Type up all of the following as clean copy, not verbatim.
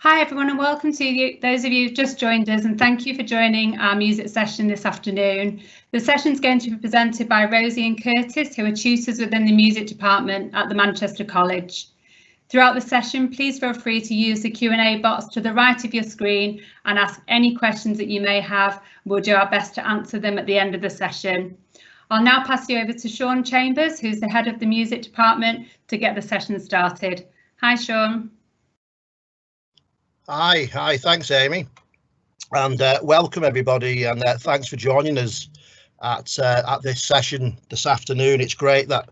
Hi everyone and welcome to those of you who've just joined us, and thank you for joining our music session this afternoon. The session is going to be presented by Rosie and Curtis, who are tutors within the music department at the Manchester College. Throughout the session, please feel free to use the Q&A box to the right of your screen and ask any questions that you may have. We'll do our best to answer them at the end of the session. I'll now pass you over to Sean Chambers, who's the head of the music department, to get the session started. Hi, Sean. Hi, thanks Amy, and welcome everybody, and thanks for joining us at this session this afternoon. It's great that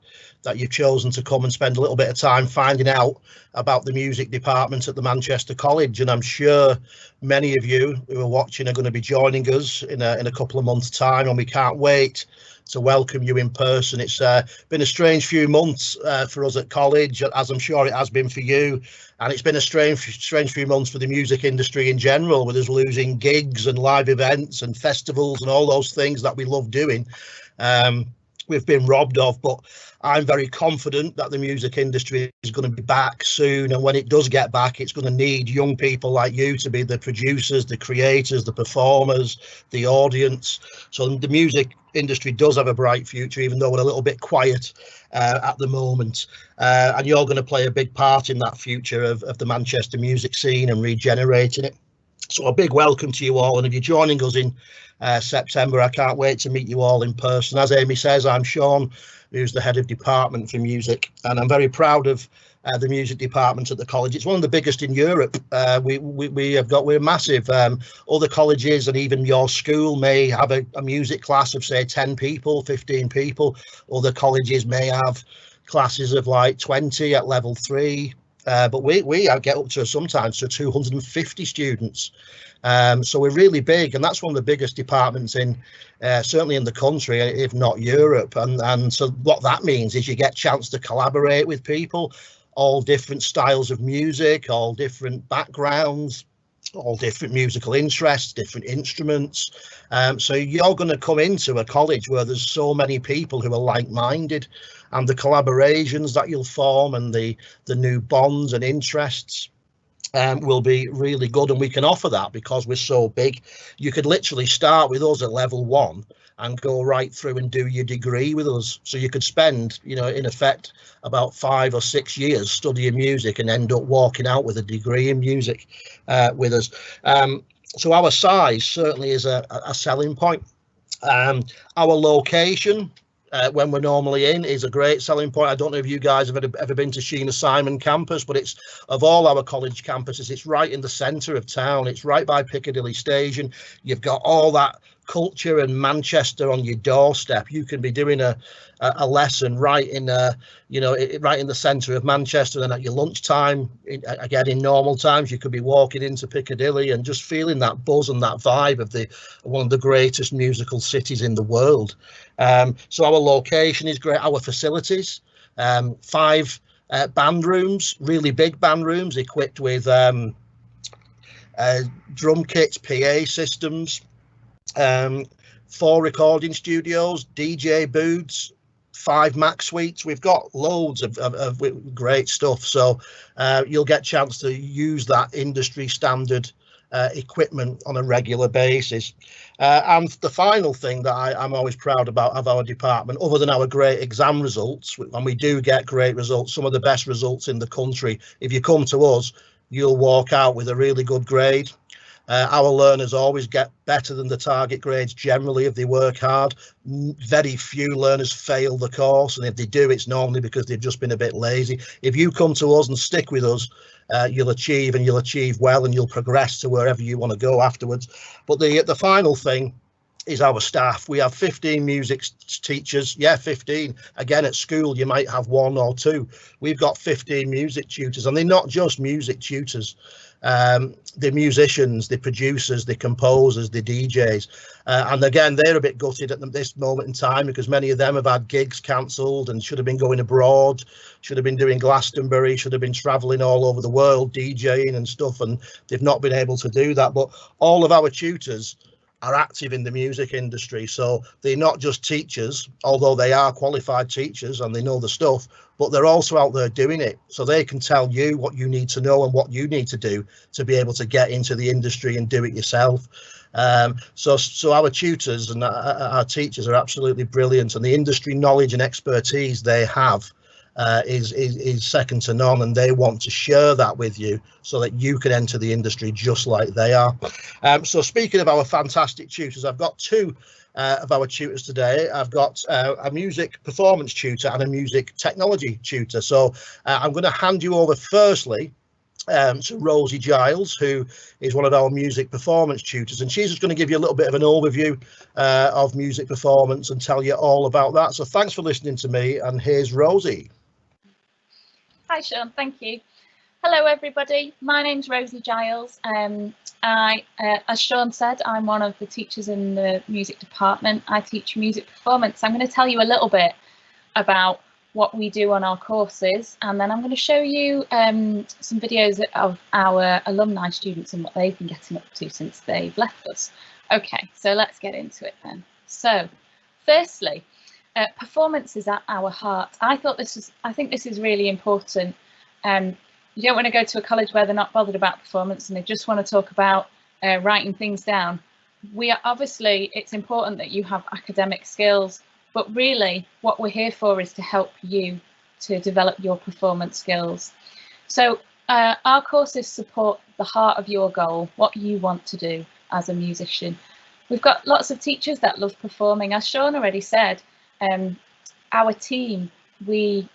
you've chosen to come and spend a little bit of time finding out about the music department at the Manchester College, and I'm sure many of you who are watching are going to be joining us in a couple of months' time, and we can't wait to welcome you in person. It's been a strange few months for us at college, as I'm sure it has been for you, and it's been a strange few months for the music industry in general, with us losing gigs and live events and festivals and all those things that we love doing. We've been robbed of, but I'm very confident that the music industry is going to be back soon, and when it does get back, it's going to need young people like you to be the producers, the creators, the performers, the audience. So the music industry does have a bright future, even though we're a little bit quiet at the moment, and you're going to play a big part in that future of the Manchester music scene and regenerating it. So a big welcome to you all, and if you're joining us in September, I can't wait to meet you all in person. As Amy says, I'm Sean, who's the head of department for music, and I'm very proud of the music department at the college. It's one of the biggest in Europe. We're massive. Other colleges and even your school may have a music class of say 10 people, 15 people. Other colleges may have classes of like 20 at level 3. But we get up to sometimes to 250 students. So we're really big, and that's one of the biggest departments in certainly in the country, if not Europe. And so what that means is you get a chance to collaborate with people, all different styles of music, all different backgrounds, all different musical interests, different instruments. So you're going to come into a college where there's so many people who are like-minded, and the collaborations that you'll form and the new bonds and interests will be really good, and we can offer that because we're so big. You could literally start with us at level 1 and go right through and do your degree with us. So you could spend, you know, in effect about 5 or 6 years studying music and end up walking out with a degree in music with us. So our size certainly is a selling point. Our location, when we're normally in, is a great selling point. I don't know if you guys have ever been to Sheena Simon campus, but it's, of all our college campuses, it's right in the centre of town. It's right by Piccadilly Station. You've got all that culture and Manchester on your doorstep. You can be doing a lesson right in right in the centre of Manchester, and at your lunchtime, again in normal times, you could be walking into Piccadilly and just feeling that buzz and that vibe of one of the greatest musical cities in the world. So our location is great. Our facilities, 5 band rooms, really big band rooms equipped with drum kits, PA systems, 4 recording studios, DJ booths, 5 Mac suites. We've got loads of great stuff. So you'll get a chance to use that industry standard equipment on a regular basis. And the final thing that I'm always proud about of our department, other than our great exam results, and we do get great results, some of the best results in the country. If you come to us, you'll walk out with a really good grade. Our learners always get better than the target grades generally if they work hard. Very few learners fail the course, and if they do, it's normally because they've just been a bit lazy. If you come to us and stick with us, you'll achieve, and you'll achieve well, and you'll progress to wherever you want to go afterwards. But the final thing is our staff. We have 15 music teachers. Yeah, 15. Again, at school, you might have 1 or 2. We've got 15 music tutors, and they're not just music tutors. The musicians, the producers, the composers, the DJs, and again, they're a bit gutted at this moment in time because many of them have had gigs cancelled and should have been going abroad, should have been doing Glastonbury, should have been travelling all over the world DJing and stuff, and they've not been able to do that. But all of our tutors are active in the music industry. So they're not just teachers, although they are qualified teachers and they know the stuff, but they're also out there doing it. So they can tell you what you need to know and what you need to do to be able to get into the industry and do it yourself. So our tutors and our teachers are absolutely brilliant, and the industry knowledge and expertise they have is second to none, and they want to share that with you so that you can enter the industry just like they are. So speaking of our fantastic tutors, I've got two of our tutors today. I've got a music performance tutor and a music technology tutor. So I'm going to hand you over firstly to Rosie Giles, who is one of our music performance tutors, and she's just going to give you a little bit of an overview of music performance and tell you all about that. So thanks for listening to me, and here's Rosie. Hi Sean, thank you. Hello everybody, my name's Rosie Giles. As Sean said, I'm one of the teachers in the music department. I teach music performance. I'm going to tell you a little bit about what we do on our courses, and then I'm going to show you some videos of our alumni students and what they've been getting up to since they've left us. Okay, so let's get into it then. So firstly, performance is at our heart. I think this is really important. You don't want to go to a college where they're not bothered about performance and they just want to talk about writing things down. Obviously, it's important that you have academic skills, but really what we're here for is to help you to develop your performance skills. So our courses support the heart of your goal, what you want to do as a musician. We've got lots of teachers that love performing. As Sean already said, our team, we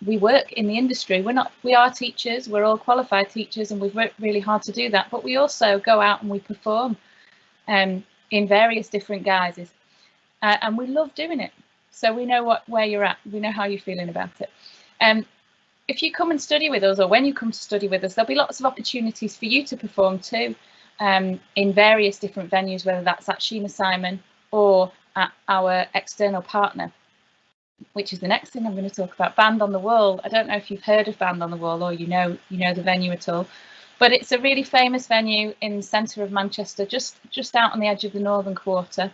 work in the industry. We are teachers, we're all qualified teachers, and we've worked really hard to do that, but we also go out and we perform in various different guises, and we love doing it. So we know where you're at, we know how you're feeling about it. If you come and study with us, or when you come to study with us, there'll be lots of opportunities for you to perform too, in various different venues, whether that's at Sheena Simon or at our external partner, which is the next thing I'm going to talk about, Band on the Wall. I don't know if you've heard of Band on the Wall, or you know the venue at all, but it's a really famous venue in the centre of Manchester, just out on the edge of the northern quarter.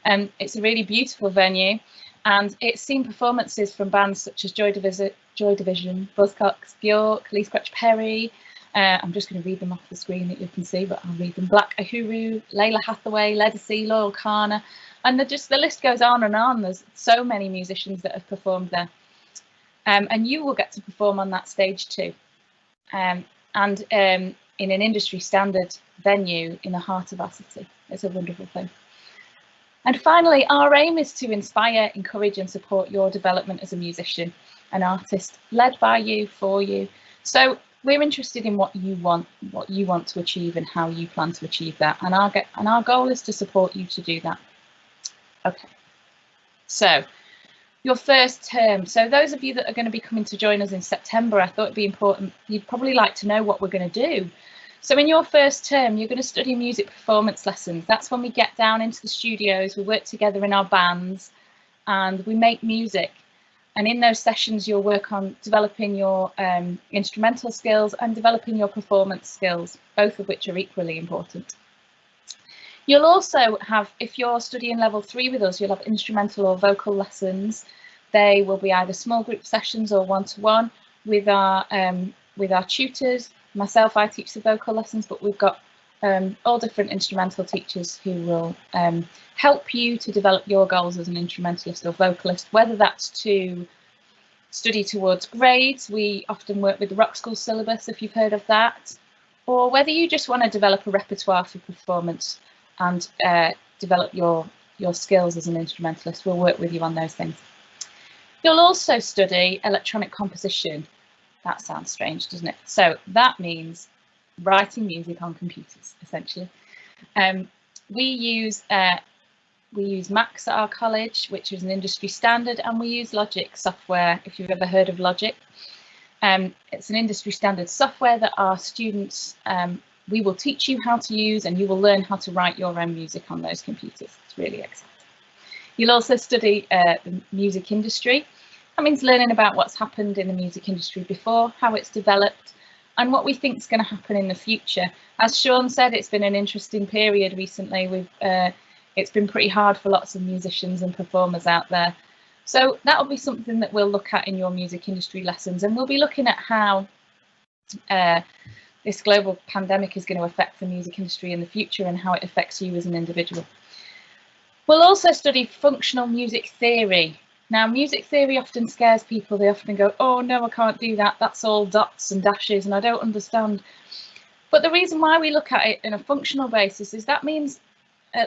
It's a really beautiful venue, and it's seen performances from bands such as Joy Division, Buzzcocks, Bjork, Lee Scratch Perry. I'm just going to read them off the screen that you can see, but I'll read them. Black Uhuru, Layla Hathaway, Ledisi, Loyal Kana, and the list goes on and on. There's so many musicians that have performed there, and you will get to perform on that stage too, and in an industry standard venue in the heart of our city. It's a wonderful thing. And finally, our aim is to inspire, encourage and support your development as a musician, an artist, led by you, for you. So we're interested in what you want to achieve and how you plan to achieve that. And our goal is to support you to do that. Okay, so your first term. So those of you that are going to be coming to join us in September, I thought it'd be important. You'd probably like to know what we're going to do. So in your first term, you're going to study music performance lessons. That's when we get down into the studios, we work together in our bands and we make music. And in those sessions, you'll work on developing your instrumental skills and developing your performance skills, both of which are equally important. You'll also have, if you're studying level 3 with us, you'll have instrumental or vocal lessons. They will be either small group sessions or one-to-one with our tutors. Myself, I teach the vocal lessons, but we've got all different instrumental teachers who will help you to develop your goals as an instrumentalist or vocalist, whether that's to study towards grades. We often work with the Rock School syllabus, if you've heard of that, or whether you just want to develop a repertoire for performance and develop your skills as an instrumentalist. We'll work with you on those things. You'll also study electronic composition. That sounds strange, doesn't it? So that means writing music on computers, essentially. We use Max at our college, which is an industry standard, and we use Logic software, if you've ever heard of Logic. It's an industry standard software that our students, we will teach you how to use, and you will learn how to write your own music on those computers. It's really exciting. You'll also study the music industry. That means learning about what's happened in the music industry before, how it's developed, and what we think is going to happen in the future. As Sean said, it's been an interesting period recently. It's been pretty hard for lots of musicians and performers out there. So that'll be something that we'll look at in your music industry lessons, and we'll be looking at how this global pandemic is going to affect the music industry in the future and how it affects you as an individual. We'll also study functional music theory. Now, music theory often scares people. They often go, oh no, I can't do that. That's all dots and dashes and I don't understand. But the reason why we look at it in a functional basis is that means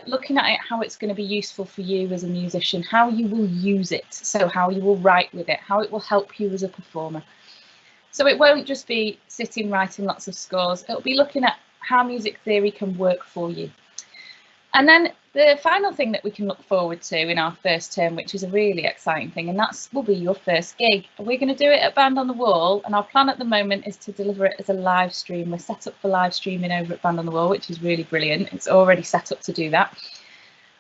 looking at it how it's going to be useful for you as a musician, how you will use it, so how you will write with it, how it will help you as a performer. So it won't just be sitting writing lots of scores, it'll be looking at how music theory can work for you. And then the final thing that we can look forward to in our first term, which is a really exciting thing, and that will be your first gig. We're going to do it at Band on the Wall, and our plan at the moment is to deliver it as a live stream. We're set up for live streaming over at Band on the Wall, which is really brilliant. It's already set up to do that.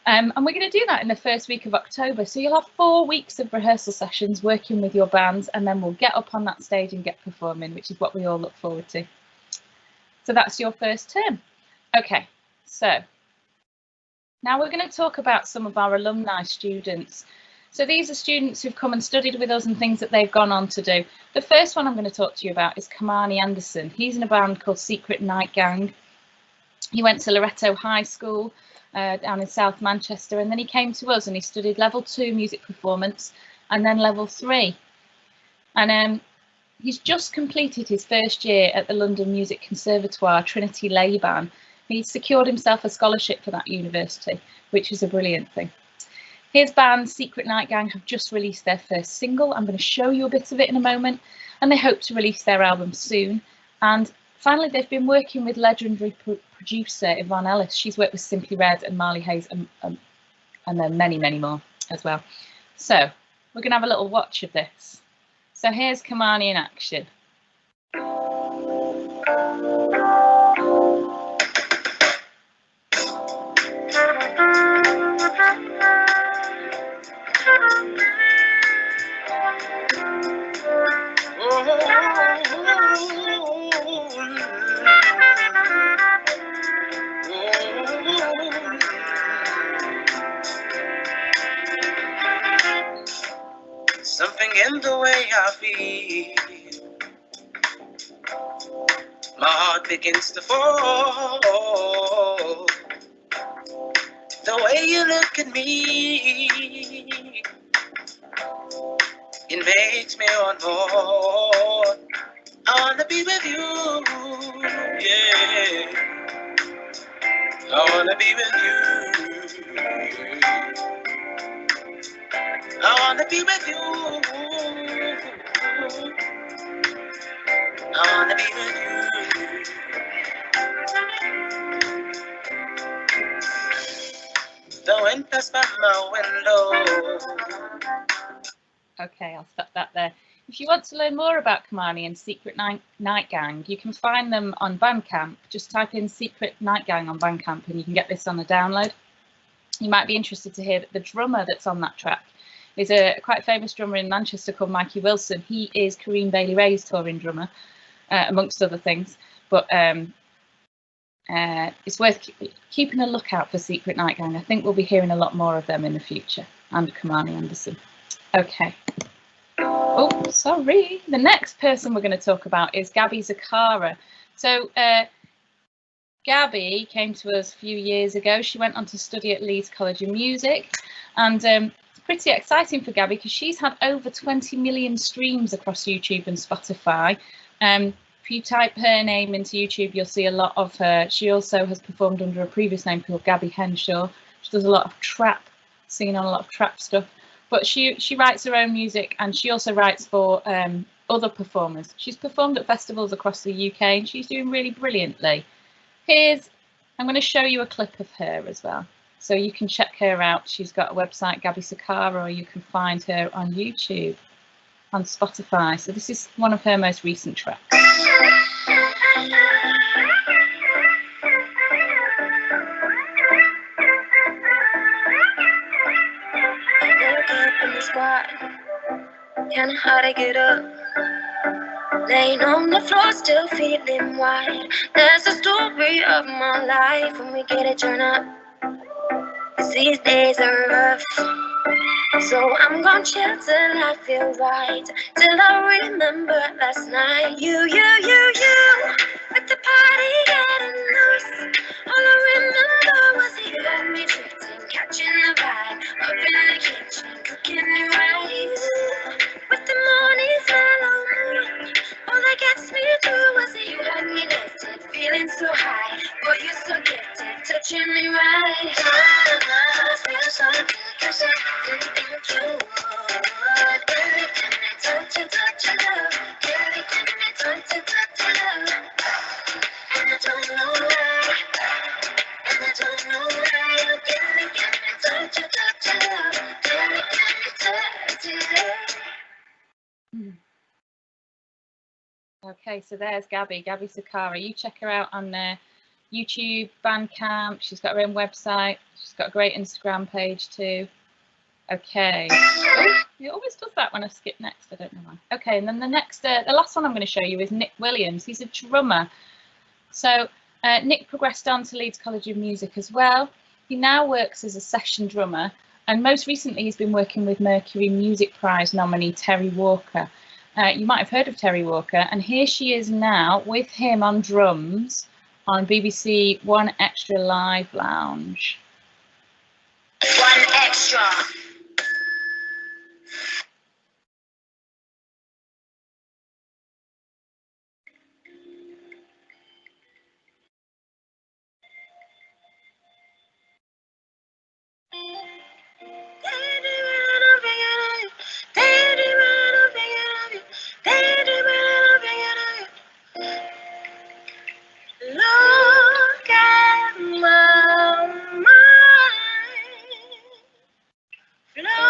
And we're going to do that in the first week of October. So you'll have 4 weeks of rehearsal sessions working with your bands, and then we'll get up on that stage and get performing, which is what we all look forward to. So that's your first term. Okay, so now we're going to talk about some of our alumni students. So these are students who've come and studied with us and things that they've gone on to do. The first one I'm going to talk to you about is Kamani Anderson. He's in a band called Secret Night Gang. He went to Loretto High School down in South Manchester, and then he came to us and he studied level 2 music performance and then level 3. And he's just completed his first year at the London Music Conservatoire, Trinity Laban. He secured himself a scholarship for that university, which is a brilliant thing. His band, Secret Night Gang, have just released their first single. I'm going to show you a bit of it in a moment, and they hope to release their album soon. And finally, they've been working with legendary producer Yvonne Ellis. She's worked with Simply Red and Marley Hayes and then many, many more as well. So we're going to have a little watch of this. So here's Kamani in action. Something in the way I feel, my heart begins to fall. The way you look at me, it makes me want more. I wanna be with you, yeah. I wanna be with you. I wanna be with you. I wanna be with you. The wind passed by my window. Okay, I'll stop that there. If you want to learn more about Kamani and Secret Night Gang, you can find them on Bandcamp. Just type in Secret Night Gang on Bandcamp and you can get this on a download. You might be interested to hear that the drummer that's on that track is a quite famous drummer in Manchester called Mikey Wilson. He is Kareem Bailey Ray's touring drummer, amongst other things. But it's worth keeping a lookout for Secret Night Gang. I think we'll be hearing a lot more of them in the future, and Kamani Anderson. Okay. Oh, sorry. The next person we're going to talk about is Gabby Zakara. So Gabby came to us a few years ago. She went on to study at Leeds College of Music, and it's pretty exciting for Gabby because she's had over 20 million streams across YouTube and Spotify. If you type her name into YouTube, you'll see a lot of her. She also has performed under a previous name called Gabby Henshaw. She does a lot of trap, singing on a lot of trap stuff. But she writes her own music, and she also writes for other performers. She's performed at festivals across the UK, and she's doing really brilliantly. I'm going to show you a clip of her as well, so you can check her out. She's got a website, Gabby Zakara, or you can find her on YouTube, on Spotify. So this is one of her most recent tracks. Kinda hard to get up. Laying on the floor, still feeling wide. There's a story of my life when we get it turned up. 'Cause these days are rough. So I'm gonna chill till I feel right. Till I remember last night. You, with the party getting loose. All I remember was you and me drifting, catching the vibe. Up in the kitchen, cooking it right. With the morning mellow moon. All that gets me through was you had me lifted, feeling so high. Boy, you so gifted, touching me right. Feel so good, 'cause I didn't think you would. Really can I touch your love? Really can I touch your love? And I don't know why. And I don't know why. Really can I touch your love? Really can I touch your love? Okay, so there's Gabby Sakara. You check her out on YouTube, Bandcamp. She's got her own website. She's got a great Instagram page too. Okay. Oh, it always does that when I skip next. I don't know why. Okay, and then the last one I'm going to show you is Nick Williams. He's a drummer. So Nick progressed on to Leeds College of Music as well. He now works as a session drummer, and most recently he's been working with Mercury Music Prize nominee Terry Walker. You might have heard of Terry Walker, and here she is now with him on drums on BBC One Extra Live Lounge. One Extra. Look at my mind floating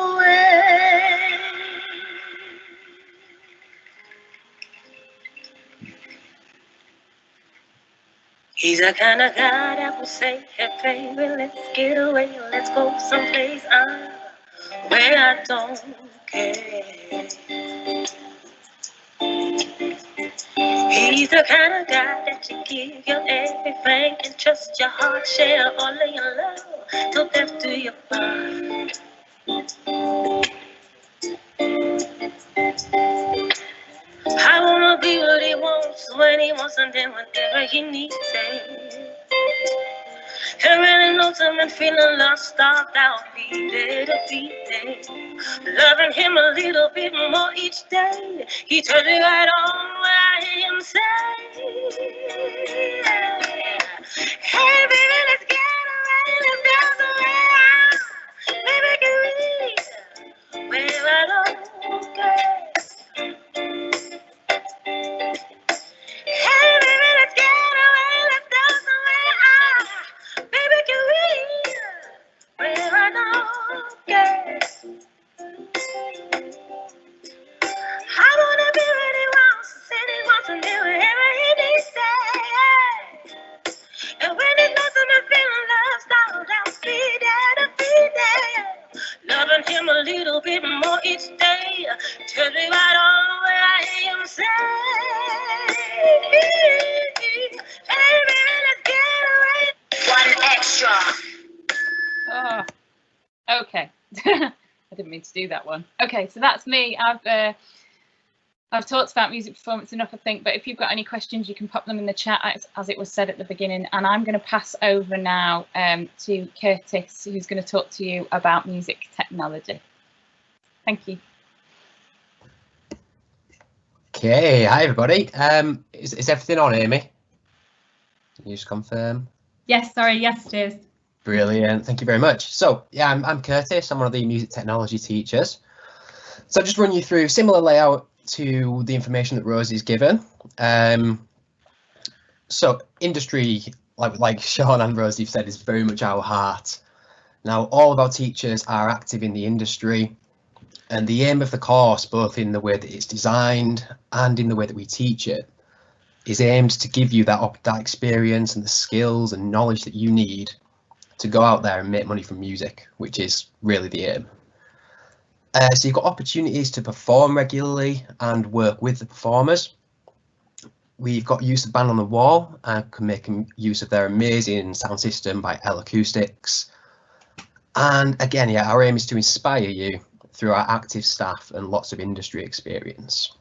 away. He's the kind of guy that will say, hey baby, let's get away, let's go someplace where I don't care. He's the kind of guy that you give your everything and trust your heart, share all of your love till death do you part. I wanna be what he wants when he wants, and then whenever he needs it. And really knows him and feeling lost, starved out, be there to be there. Loving him a little bit more each day. He turned it right on when I hear him say, hey baby, let's get away, let's dance away. Baby, can we where I don't care? Hey baby, let's get away, let's dance away. Baby, can we where I don't care? I wanna be where he wants, said he wants to be wherever he needs to. And when he knows him and feeling love, start down, be there to be there. Loving him a little bit more each day. Turn me right on when I hear him say, hey baby, let's get away. One Extra. Oh, okay. I didn't mean to do that one. Okay, so that's me. I've talked about music performance enough, I think, but if you've got any questions, you can pop them in the chat, as it was said at the beginning. And I'm going to pass over now to Curtis, who's going to talk to you about music technology. Thank you. Okay, hi everybody. Is everything on, Amy? Can you just confirm? Yes, sorry, yes it is. Brilliant, thank you very much. So yeah, I'm Curtis, I'm one of the music technology teachers. So I'll just run you through similar layout to the information that Rosie's given. So industry, like Sean and Rosie have said, is very much our heart. Now all of our teachers are active in the industry, and the aim of the course, both in the way that it's designed and in the way that we teach it, is aimed to give you that experience and the skills and knowledge that you need to go out there and make money from music, which is really the aim. So you've got opportunities to perform regularly and work with the performers. We've got use of Band on the Wall and can make use of their amazing sound system by L Acoustics. And again, yeah, our aim is to inspire you through our active staff and lots of industry experience.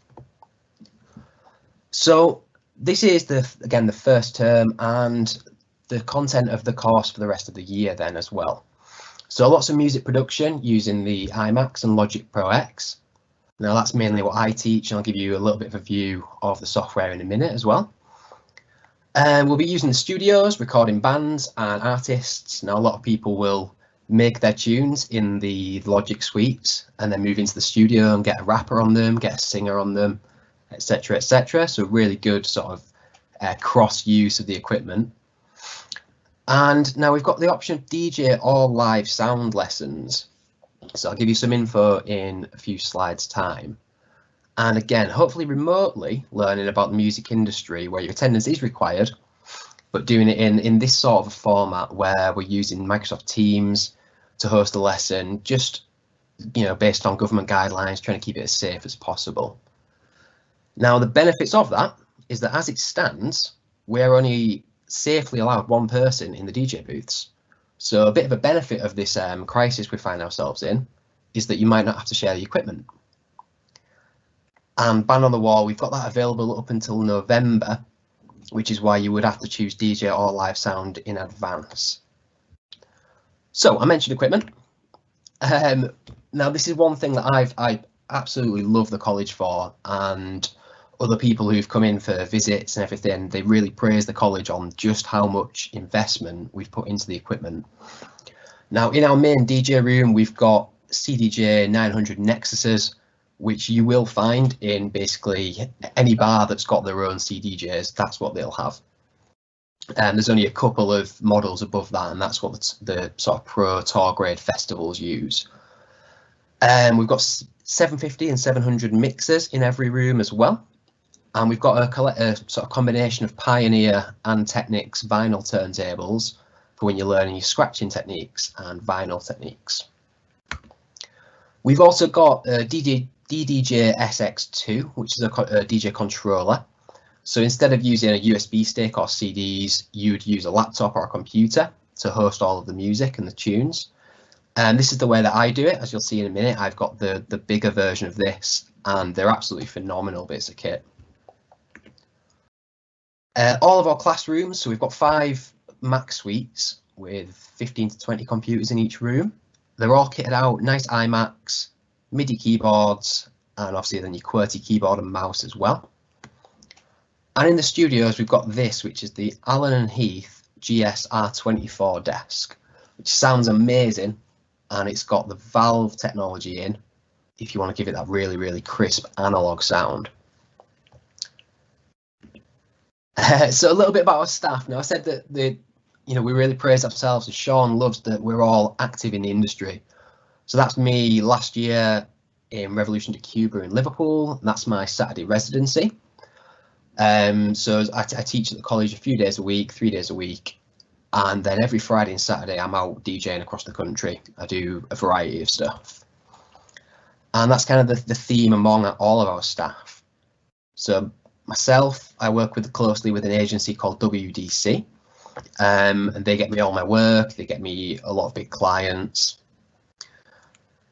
So this is again the first term and the content of the course for the rest of the year then as well. So lots of music production using the iMax and Logic Pro X. Now that's mainly what I teach, and I'll give you a little bit of a view of the software in a minute as well. We'll be using the studios, recording bands and artists. Now a lot of people will make their tunes in the Logic suites and then move into the studio and get a rapper on them, get a singer on them, etc, etc. So really good sort of cross use of the equipment. And now we've got the option of DJ or live sound lessons. So I'll give you some info in a few slides time. And again, hopefully remotely learning about the music industry where your attendance is required, but doing it in this sort of a format where we're using Microsoft Teams to host a lesson, just, you know, based on government guidelines, trying to keep it as safe as possible. Now, the benefits of that is that as it stands, we're only safely allowed one person in the DJ booths. So a bit of a benefit of this crisis we find ourselves in is that you might not have to share the equipment. And Band on the Wall, we've got that available up until November, which is why you would have to choose DJ or live sound in advance. So I mentioned equipment. Now this is one thing that I absolutely love the college for, and other people who've come in for visits and everything, they really praise the college on just how much investment we've put into the equipment. Now in our main DJ room, we've got CDJ 900 Nexuses, which you will find in basically any bar that's got their own CDJs. That's what they'll have. And there's only a couple of models above that, and that's what the sort of pro tour grade festivals use. We've got 750 and 700 mixers in every room as well. And we've got a sort of combination of Pioneer and Technics vinyl turntables for when you're learning your scratching techniques and vinyl techniques. We've also got a DDJ SX2, which is a DJ controller. So instead of using a USB stick or CDs, you'd use a laptop or a computer to host all of the music and the tunes. And this is the way that I do it. As you'll see in a minute, I've got the bigger version of this, and they're absolutely phenomenal bits of kit. All of our classrooms, so we've got 5 Mac suites with 15 to 20 computers in each room. They're all kitted out, nice iMacs, MIDI keyboards, and obviously then your QWERTY keyboard and mouse as well. And in the studios, we've got this, which is the Allen & Heath GS-R24 desk, which sounds amazing, and it's got the valve technology in if you want to give it that really, really crisp analog sound. So a little bit about our staff. Now I said that we really praise ourselves, and Sean loves that we're all active in the industry. So that's me last year in Revolution to Cuba in Liverpool, and that's my Saturday residency. So I teach at the college a few days a week, 3 days a week, and then every Friday and Saturday I'm out DJing across the country. I do a variety of stuff, and that's kind of the theme among all of our staff. So myself, I work closely with an agency called WDC, and they get me all my work. They get me a lot of big clients.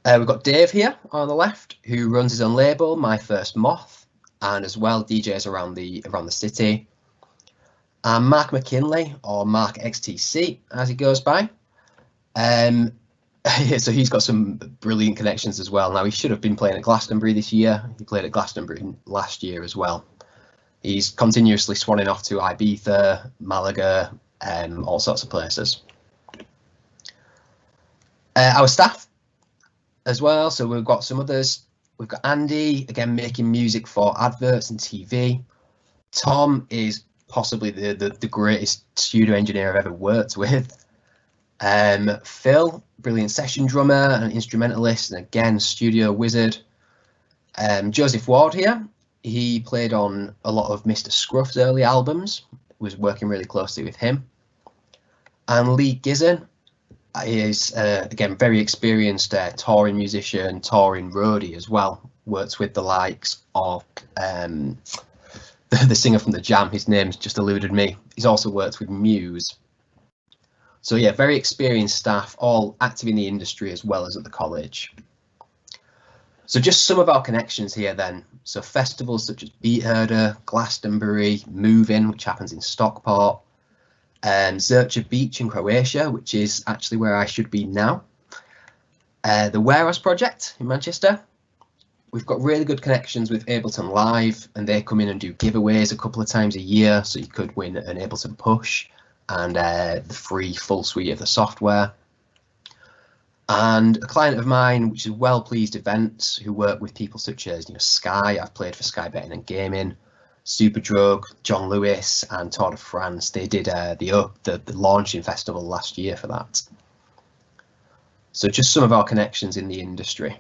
We've got Dave here on the left, who runs his own label, My First Moth, and as well DJs around the city. And Mark McKinley, or Mark XTC, as he goes by. So he's got some brilliant connections as well. Now he should have been playing at Glastonbury this year. He played at Glastonbury last year as well. He's continuously swanning off to Ibiza, Malaga, all sorts of places. Our staff as well, so we've got some others. We've got Andy, again, making music for adverts and TV. Tom is possibly the greatest studio engineer I've ever worked with. Phil, brilliant session drummer and instrumentalist, and again, studio wizard. Joseph Ward here, he played on a lot of Mr. Scruff's early albums, was working really closely with him. And Lee Gizzen, He is, again, very experienced touring musician, touring roadie as well. Works with the likes of the singer from The Jam, his name's just eluded me. He's also worked with Muse. So yeah, very experienced staff, all active in the industry as well as at the college. So just some of our connections here then. So festivals such as Beat Herder, Glastonbury, Move In, which happens in Stockport, Zrća Beach in Croatia, which is actually where I should be now. The Warehouse Project in Manchester. We've got really good connections with Ableton Live, and they come in and do giveaways a couple of times a year, so you could win an Ableton Push and the free full suite of the software. And a client of mine, which is Well Pleased Events, who work with people such as Sky. I've played for Sky Betting and Gaming, Superdrug, John Lewis, and Tour de France. They did the launching festival last year for that. So just some of our connections in the industry.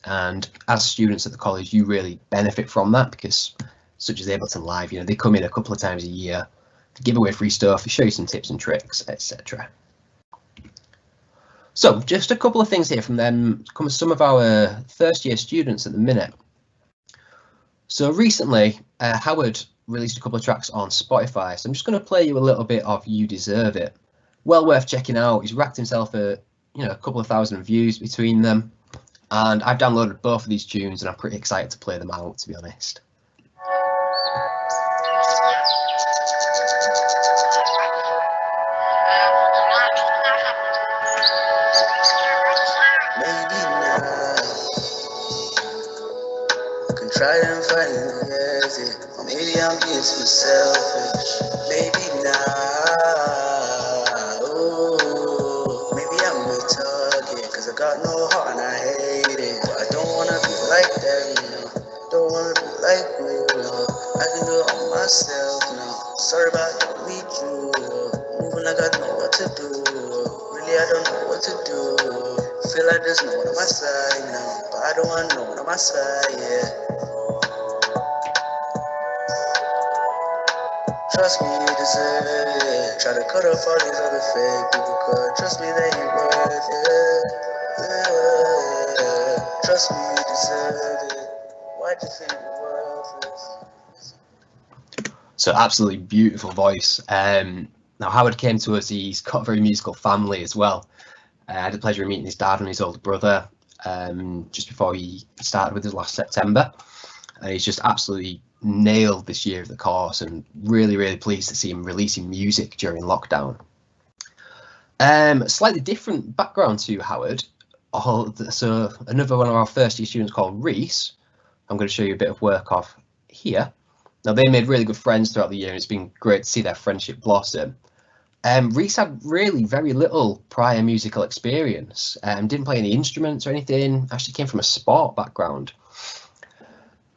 And as students at the college, you really benefit from that because, such as Ableton Live, they come in a couple of times a year to give away free stuff, show you some tips and tricks, etc. So just a couple of things here from them, some of our first year students at the minute. So recently, Howard released a couple of tracks on Spotify. So I'm just going to play you a little bit of You Deserve It. Well worth checking out. He's racked himself a couple of thousand views between them. And I've downloaded both of these tunes and I'm pretty excited to play them out, to be honest. Maybe not. I can try and find it, or maybe I'm being too selfish. Maybe not. Oh, maybe I'm retarded, cause I got no heart and I hate it. But I don't wanna be like them, don't wanna be like you, I can do it on myself now. Sorry about don't need you, moving like I know what to do. Really I don't know what to do. Feel like there's no one on my side now, but I don't want no one on my side, yeah. Trust me, you deserve it. Try to cut off all these other fake people, cause trust me, they ain't worth it. Yeah. Trust me, you deserve it. Why'd you think you're worthless? So absolutely beautiful voice. Now Howard came to us, he's got a very musical family as well. I had the pleasure of meeting his dad and his older brother just before he started with us last September. And he's just absolutely nailed this year of the course and really, really pleased to see him releasing music during lockdown. Slightly different background to Howard. So another one of our first year students called Reese, I'm going to show you a bit of work of here. Now they made really good friends throughout the year and it's been great to see their friendship blossom. Reese had really very little prior musical experience, didn't play any instruments or anything, actually came from a sport background.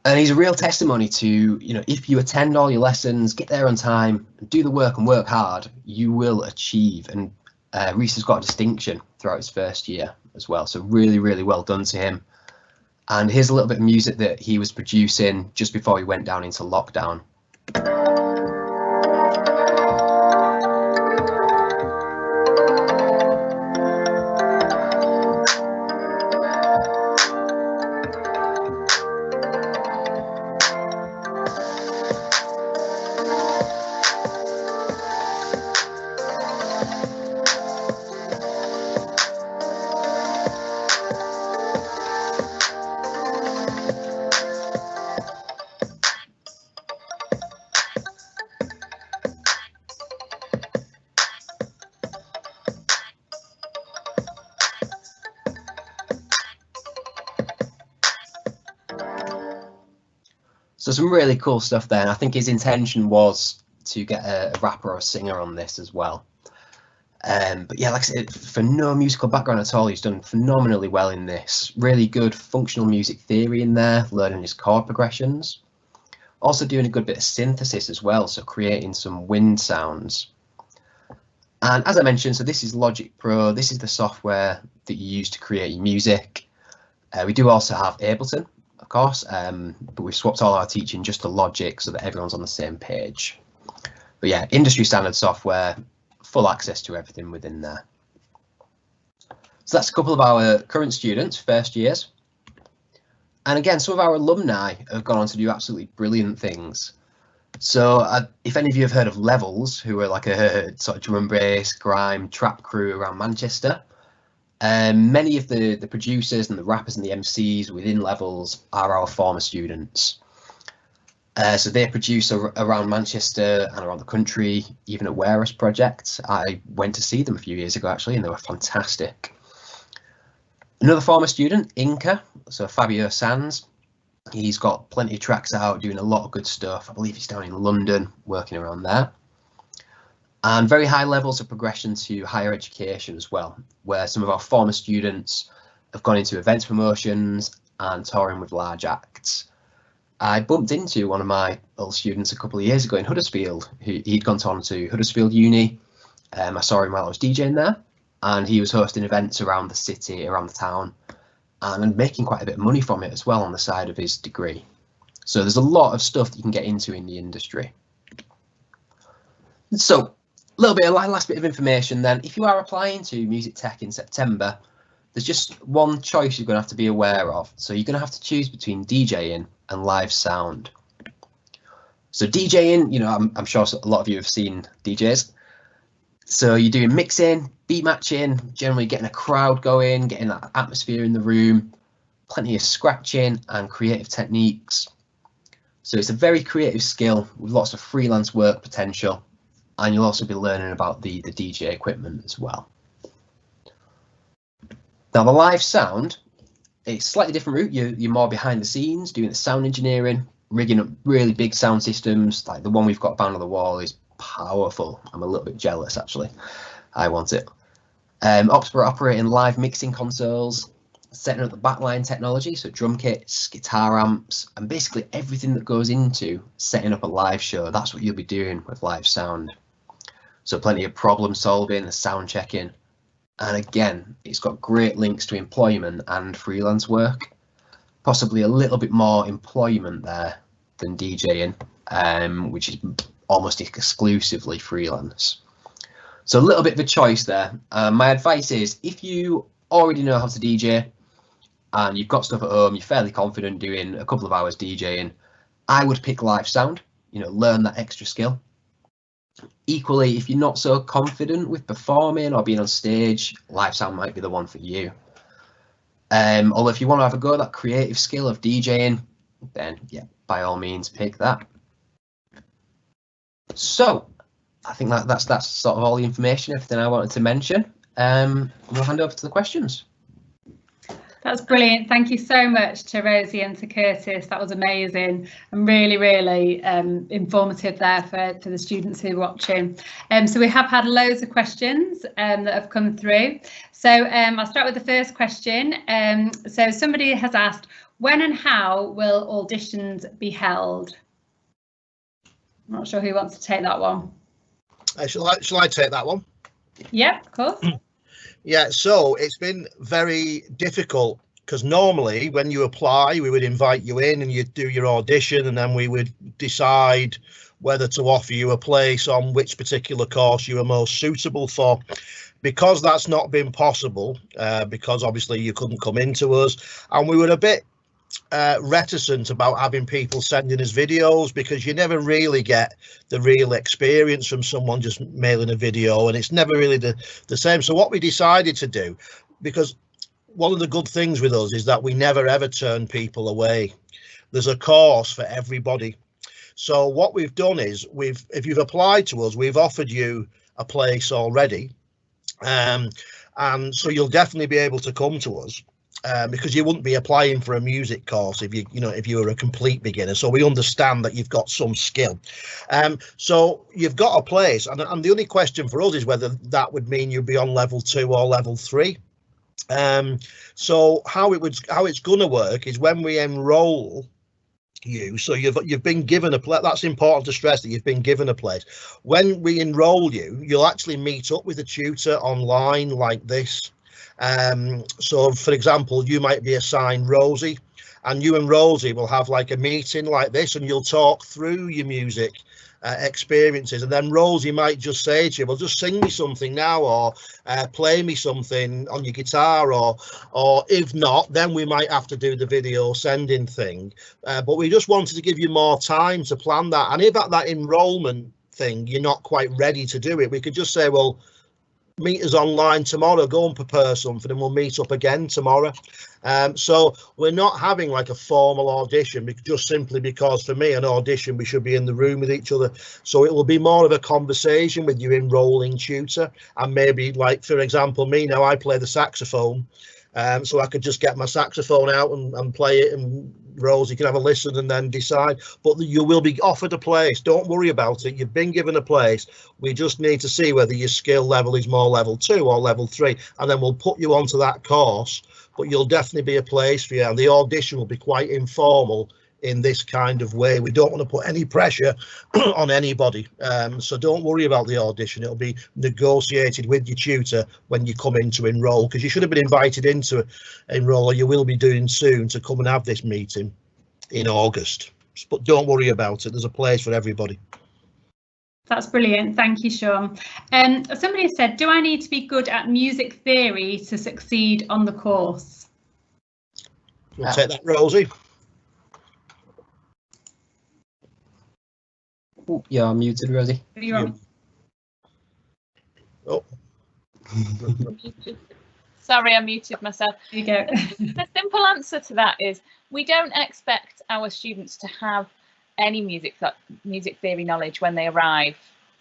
And he's a real testimony to, if you attend all your lessons, get there on time, do the work and work hard, you will achieve. And Reese has got a distinction throughout his first year as well. So really, really well done to him. And here's a little bit of music that he was producing just before he went down into lockdown. So some really cool stuff there. And I think his intention was to get a rapper or a singer on this as well. But yeah, like I said, for no musical background at all, he's done phenomenally well in this. Really good functional music theory in there, learning his chord progressions. Also doing a good bit of synthesis as well, so creating some wind sounds. And as I mentioned, so this is Logic Pro. This is the software that you use to create your music. We do also have Ableton, of course, but we've swapped all our teaching just to Logic so that everyone's on the same page. But yeah, industry standard software, full access to everything within there. So that's a couple of our current students, first years. And again, some of our alumni have gone on to do absolutely brilliant things. So if any of you have heard of Levels, who are like a sort of drum and bass, grime, trap crew around Manchester, many of the producers and the rappers and the MCs within Levels are our former students. So they produce around Manchester and around the country, even at Wearers projects. I went to see them a few years ago, actually, and they were fantastic. Another former student, Inca, so Fabio Sands, he's got plenty of tracks out, doing a lot of good stuff. I believe he's down in London, working around there. And very high levels of progression to higher education as well, where some of our former students have gone into events promotions and touring with large acts. I bumped into one of my old students a couple of years ago in Huddersfield. He'd gone on to Huddersfield Uni. I saw him while I was DJing there, and he was hosting events around the city, around the town, and making quite a bit of money from it as well on the side of his degree. So there's a lot of stuff that you can get into in the industry. So a little bit of last bit of information then. If you are applying to music tech in September, there's just one choice you're going to have to be aware of. So you're going to have to choose between DJing and live sound. So DJing, you know, I'm sure a lot of you have seen DJs. So you're doing mixing, beat matching, generally getting a crowd going, getting that atmosphere in the room, plenty of scratching and creative techniques. So it's a very creative skill with lots of freelance work potential, and you'll also be learning about the DJ equipment as well. Now the live sound, it's a slightly different route. You're more behind the scenes doing the sound engineering, rigging up really big sound systems. Like the one we've got bound on the wall is powerful. I'm a little bit jealous actually. I want it. Operating live mixing consoles, setting up the backline technology, so drum kits, guitar amps, and basically everything that goes into setting up a live show. That's what you'll be doing with live sound. So plenty of problem solving, the sound checking. And again, it's got great links to employment and freelance work, possibly a little bit more employment there than DJing, which is almost exclusively freelance. So a little bit of a choice there. My advice is, if you already know how to DJ and you've got stuff at home, you're fairly confident doing a couple of hours DJing, I would pick live sound, you know, learn that extra skill. Equally, if you're not so confident with performing or being on stage, live sound might be the one for you. Although if you want to have a go at that creative skill of DJing, then yeah, by all means pick that. So I think that's sort of all the information, everything I wanted to mention. We'll hand over to the questions. That's brilliant. Thank you so much to Rosie and to Curtis. That was amazing and really, really informative there for the students who are watching. So we have had loads of questions that have come through. So I'll start with the first question. So somebody has asked, when and how will auditions be held? I'm not sure who wants to take that one. Shall I take that one? Yeah, of course. Yeah, so it's been very difficult because normally when you apply, we would invite you in and you'd do your audition, and then we would decide whether to offer you a place on which particular course you were most suitable for. Because that's not been possible, because obviously you couldn't come into us, and we were a bit reticent about having people sending us videos, because you never really get the real experience from someone just mailing a video, and it's never really the same. So what we decided to do, because one of the good things with us is that we never ever turn people away. There's a course for everybody. So what we've done is, if you've applied to us, we've offered you a place already, and so you'll definitely be able to come to us. Because you wouldn't be applying for a music course if you were a complete beginner. So we understand that you've got some skill. So you've got a place, and the only question for us is whether that would mean you'd be on level 2 or level 3. So how it's going to work is when we enroll you. So you've been given a place. That's important to stress, that you've been given a place. When we enroll you, you'll actually meet up with a tutor online like this. So for example, you might be assigned Rosie, and you and Rosie will have like a meeting like this, and you'll talk through your music experiences, and then Rosie might just say to you, well, just sing me something now, or play me something on your guitar, or if not, then we might have to do the video sending thing. But we just wanted to give you more time to plan that, and if at that enrollment thing you're not quite ready to do it, we could just say, well, meet us online tomorrow, go and prepare something, and we'll meet up again tomorrow. So we're not having like a formal audition, just simply because for me, an audition, we should be in the room with each other. So it will be more of a conversation with your enrolling tutor, and maybe, like, for example, me now, I play the saxophone, so I could just get my saxophone out and play it, and Rosie can have a listen and then decide. But you will be offered a place. Don't worry about it. You've been given a place. We just need to see whether your skill level is more level 2 or level 3, and then we'll put you onto that course. But you'll definitely be a place for you, and the audition will be quite informal in this kind of way. We don't want to put any pressure on anybody, so don't worry about the audition. It'll be negotiated with your tutor when you come in to enrol, because you should have been invited in to enrol, or you will be doing soon, to come and have this meeting in August. But don't worry about it, there's a place for everybody. That's brilliant, thank you, Sean. Somebody said, do I need to be good at music theory to succeed on the course? We'll take that, Rosie. Oh, you're muted, Rosie. You're on. Oh. Sorry, I muted myself. There you go. The simple answer to that is we don't expect our students to have any music theory knowledge when they arrive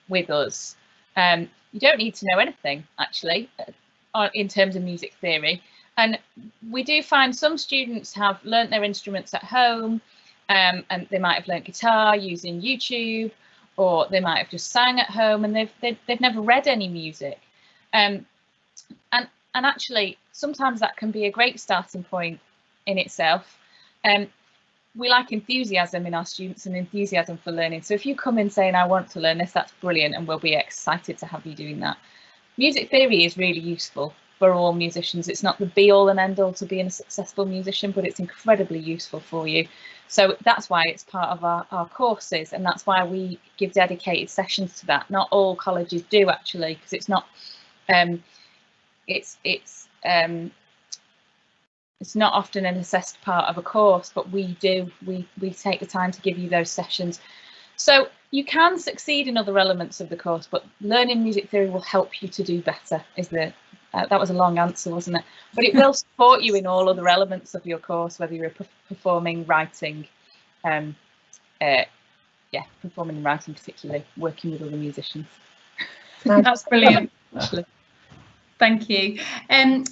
with us. You don't need to know anything, actually, in terms of music theory. And we do find some students have learnt their instruments at home, and they might have learnt guitar using YouTube, or they might have just sang at home, and they've never read any music. And actually, sometimes that can be a great starting point in itself. We like enthusiasm in our students and enthusiasm for learning. So if you come in saying, I want to learn this, that's brilliant, and we'll be excited to have you doing that. Music theory is really useful for all musicians. It's not the be all and end all to being a successful musician, but it's incredibly useful for you. So that's why it's part of our courses, and that's why we give dedicated sessions to that. Not all colleges do, actually, because it's not it's not often an assessed part of a course, but we do. We take the time to give you those sessions. So you can succeed in other elements of the course, but learning music theory will help you to do better. That was a long answer, wasn't it? But it will support you in all other elements of your course, whether you're performing, writing, performing and writing, particularly working with other musicians. That's brilliant. Thank you.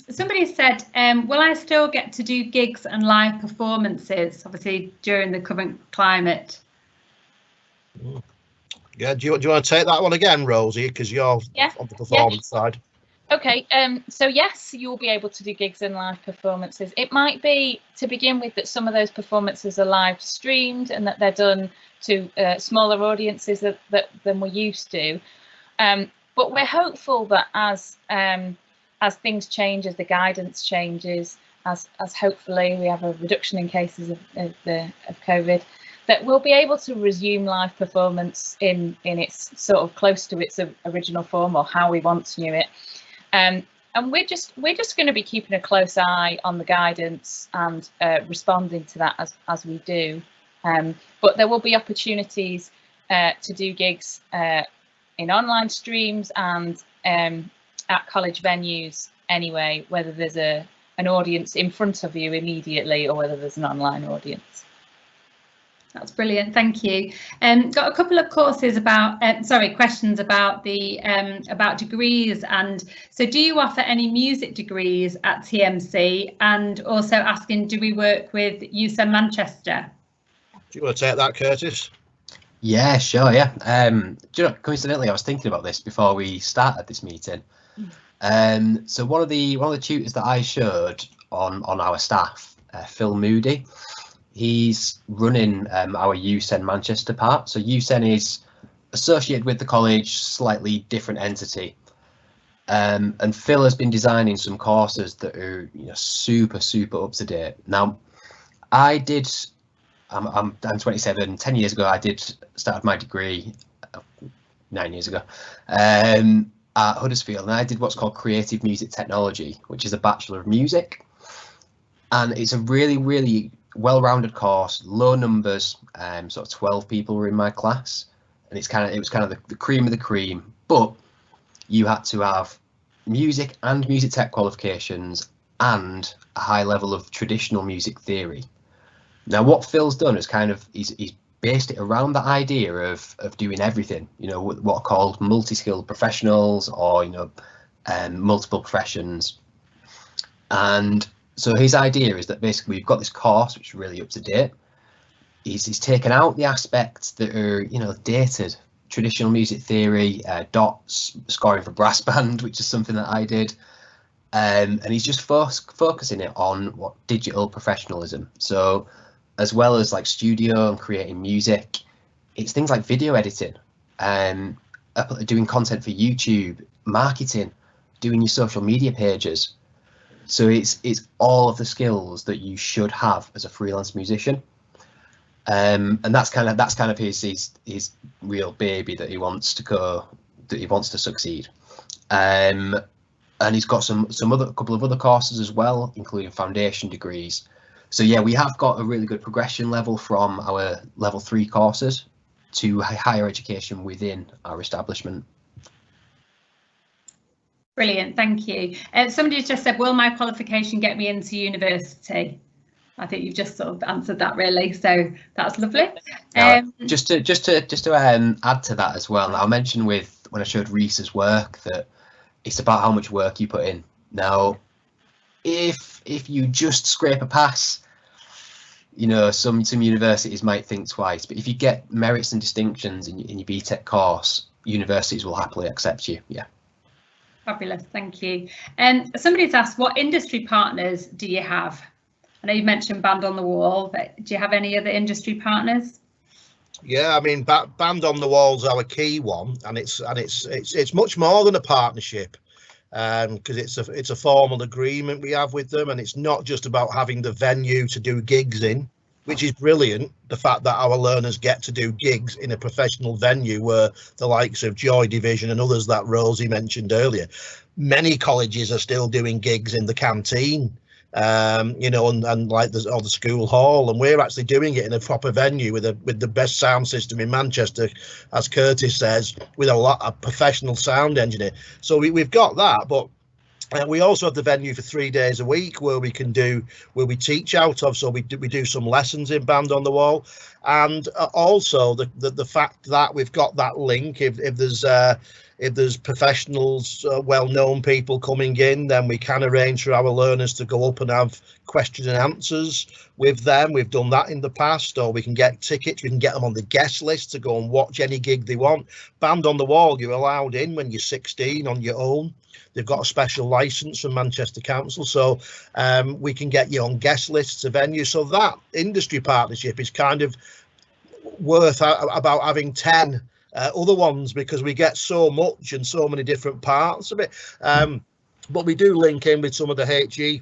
Somebody said, will I still get to do gigs and live performances, obviously during the current climate? Yeah, do you want to take that one again, Rosie, because you're on the performance side? Okay, so yes, you'll be able to do gigs and live performances. It might be, to begin with, that some of those performances are live streamed and that they're done to smaller audiences than we're used to. But we're hopeful that as things change, as the guidance changes, as hopefully we have a reduction in cases of COVID, that we'll be able to resume live performance in its sort of close to its original form, or how we once knew it. And we're just going to be keeping a close eye on the guidance and responding to that as we do. But there will be opportunities to do gigs in online streams and at college venues anyway, whether there's an audience in front of you immediately or whether there's an online audience. That's brilliant, thank you. Got a couple of courses about, questions about the about degrees, and so do you offer any music degrees at TMC? And also asking, do we work with USEM Manchester? Do you want to take that, Curtis? Yeah, sure. Yeah. Do you know, coincidentally, I was thinking about this before we started this meeting. So one of the tutors that I showed on our staff, Phil Moody, he's running our USEN Manchester part. So USEN is associated with the college, slightly different entity. And Phil has been designing some courses that are super up to date. Now, I'm 27. 10 years ago, I started my degree 9 years ago, at Huddersfield, and I did what's called Creative Music Technology, which is a Bachelor of Music, and it's a really, really well-rounded course, low numbers, sort of 12 people were in my class, and it was kind of the cream of the cream, but you had to have music and music tech qualifications and a high level of traditional music theory. Now, what Phil's done is he's based it around the idea of doing everything, you know, what are called multi-skilled professionals, or, you know, multiple professions. And so his idea is that basically we've got this course which is really up to date. He's taken out the aspects that are, you know, dated, traditional music theory, dots, scoring for brass band, which is something that I did. And he's just focusing it on what digital professionalism. So as well as like studio and creating music, it's things like video editing, doing content for YouTube, marketing, doing your social media pages. So it's all of the skills that you should have as a freelance musician. And that's kind of his real baby that he wants to succeed. And he's got a couple of other courses as well, including foundation degrees. So yeah, we have got a really good progression level from our level 3 courses to higher education within our establishment. Brilliant, thank you. Somebody just said, will my qualification get me into university? I think you've just sort of answered that really, so that's lovely. Just to add to that as well, I mentioned when I showed Reese's work that it's about how much work you put in. Now, if you just scrape a pass, you know, some universities might think twice, but if you get merits and distinctions in your BTEC course, universities will happily accept you. Yeah. Fabulous, thank you. Somebody's asked, what industry partners do you have? I know you mentioned Band on the Wall, but do you have any other industry partners? Yeah, I mean, Band on the Wall's our key one, and it's much more than a partnership, because it's a formal agreement we have with them, and it's not just about having the venue to do gigs in, which is brilliant. The fact that our learners get to do gigs in a professional venue, where the likes of Joy Division and others that Rosie mentioned earlier, many colleges are still doing gigs in the canteen. You know, and like the school hall, and we're actually doing it in a proper venue with the best sound system in Manchester, as Curtis says, with a professional sound engineer. So we've got that, but we also have the venue for 3 days a week where we teach out of. So we do some lessons in Band on the Wall, and also the fact that we've got that link. If there's professionals, well-known people coming in, then we can arrange for our learners to go up and have question and answers with them. We've done that in the past, or we can get tickets. We can get them on the guest list to go and watch any gig they want. Band on the Wall, you're allowed in when you're 16 on your own. They've got a special license from Manchester Council, so we can get you on guest lists of venues. So that industry partnership is kind of worth about having 10 other ones, because we get so much and so many different parts of it. But we do link in with some of the HE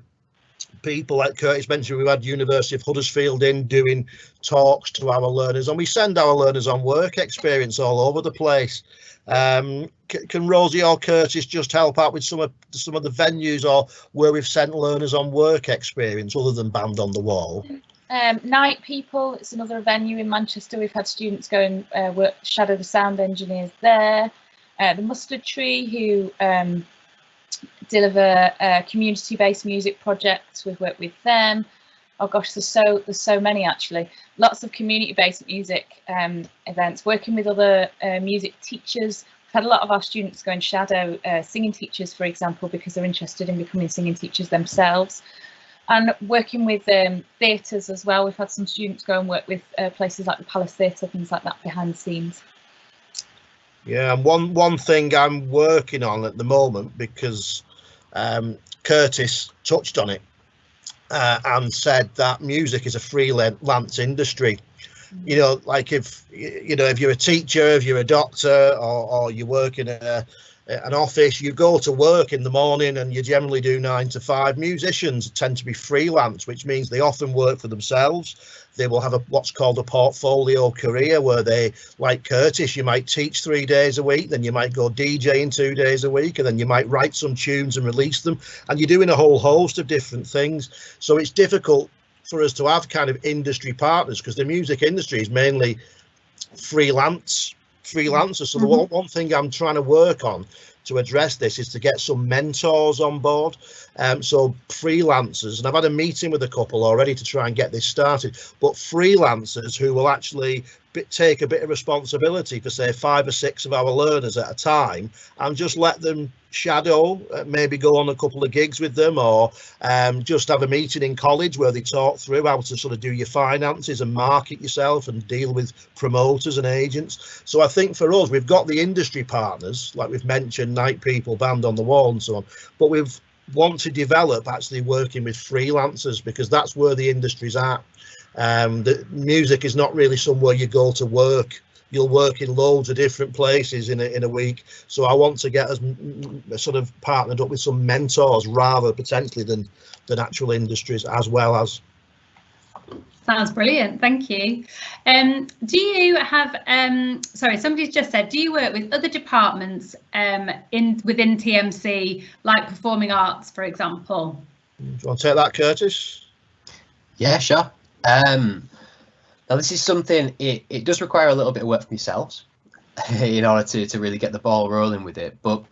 people, like Curtis mentioned. We've had University of Huddersfield in doing talks to our learners, and we send our learners on work experience all over the place. Can Rosie or Curtis just help out with some of the venues or where we've sent learners on work experience other than Band on the Wall? Night People, it's another venue in Manchester. We've had students go and work, shadow the sound engineers there. The Mustard Tree, who deliver community-based music projects. We've worked with them. Oh gosh, there's so many actually. Lots of community-based music events. Working with other music teachers. We've had a lot of our students go and shadow singing teachers, for example, because they're interested in becoming singing teachers themselves. And working with theatres as well. We've had some students go and work with places like the Palace Theatre, things like that behind the scenes. Yeah, and one thing I'm working on at the moment, because Curtis touched on it and said that music is a freelance industry. You know, like if you're a teacher, if you're a doctor, or you work in a an office, you go to work in the morning and you generally do 9 to 5. Musicians tend to be freelance, which means they often work for themselves. They will have what's called a portfolio career, where they, like Curtis, you might teach 3 days a week, then you might go DJing 2 days a week, and then you might write some tunes and release them, and you're doing a whole host of different things. So it's difficult for us to have kind of industry partners, because the music industry is mainly freelancers. So the one thing I'm trying to work on to address this is to get some mentors on board, so freelancers, and I've had a meeting with a couple already to try and get this started, but freelancers who will actually take a bit of responsibility for, say, 5 or 6 of our learners at a time, and just let them shadow, maybe go on a couple of gigs with them, or just have a meeting in college where they talk through how to sort of do your finances and market yourself and deal with promoters and agents. So I think for us, we've got the industry partners, like we've mentioned, Night People, Band on the Wall and so on, but we've want to develop actually working with freelancers, because that's where the industry's at. The music is not really somewhere you go to work. You'll work in loads of different places in a week. So I want to get us sort of partnered up with some mentors, rather potentially than actual industries as well as. Sounds brilliant, thank you. Do you have, sorry, somebody's just said, do you work with other departments within TMC, like performing arts, for example? Do you want to take that, Curtis? Yeah, sure. Now this is something, it does require a little bit of work from yourselves in order to really get the ball rolling with it. But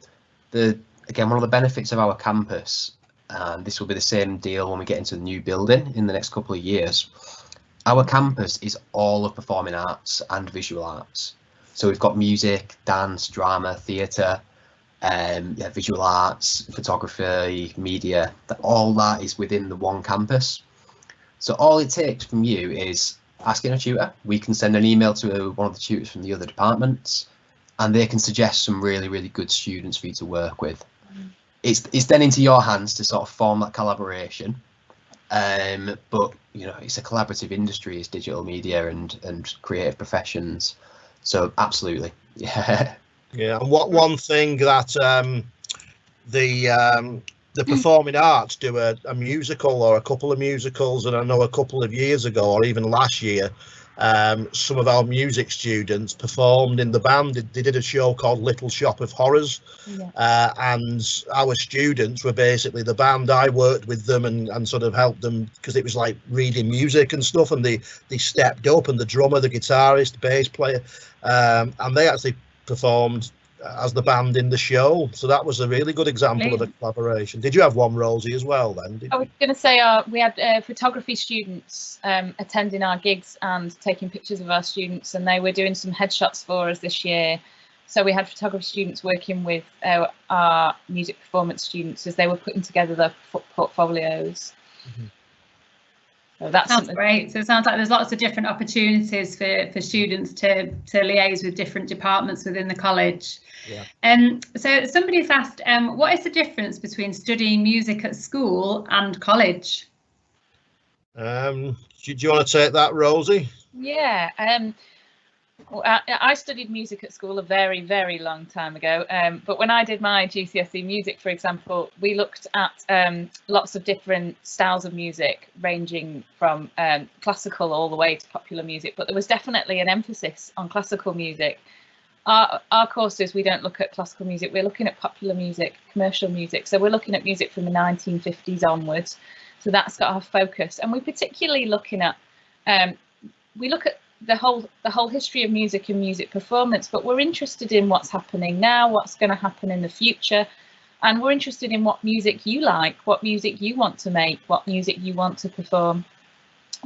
again, one of the benefits of our campus, and this will be the same deal when we get into the new building in the next couple of years, our campus is all of performing arts and visual arts. So we've got music, dance, drama, theatre, visual arts, photography, media, all that is within the one campus. So all it takes from you is asking a tutor. We can send an email to one of the tutors from the other departments, and they can suggest some really, really good students for you to work with. It's then into your hands to sort of form that collaboration. But you know, it's a collaborative industry, it's digital media and creative professions. So absolutely, yeah. Yeah, and one thing that the performing arts do a musical or a couple of musicals, and I know a couple of years ago or even last year, some of our music students performed in the band. They did a show called Little Shop of Horrors, and our students were basically the band. I worked with them and sort of helped them, because it was like reading music and stuff, and they stepped up, and the drummer, the guitarist, the bass player, and they actually performed as the band in the show. So that was a really good example of a collaboration. Did you have one, Rosie, as well then? I was going to say we had photography students attending our gigs and taking pictures of our students, and they were doing some headshots for us this year. So we had photography students working with our music performance students as they were putting together their portfolios. So that sounds great. So it sounds like there's lots of different opportunities for students to liaise with different departments within the college. So somebody's asked, what is the difference between studying music at school and college? Do you want to take that, Rosie? Yeah. I studied music at school a very, very long time ago, but when I did my GCSE music, for example, we looked at lots of different styles of music, ranging from classical all the way to popular music, but there was definitely an emphasis on classical music. Our courses, we don't look at classical music, we're looking at popular music, commercial music, so we're looking at music from the 1950s onwards, so that's got our focus. And we're particularly looking at, we look at the whole history of music and music performance, but we're interested in what's happening now, what's going to happen in the future, and we're interested in what music you like, what music you want to make, what music you want to perform.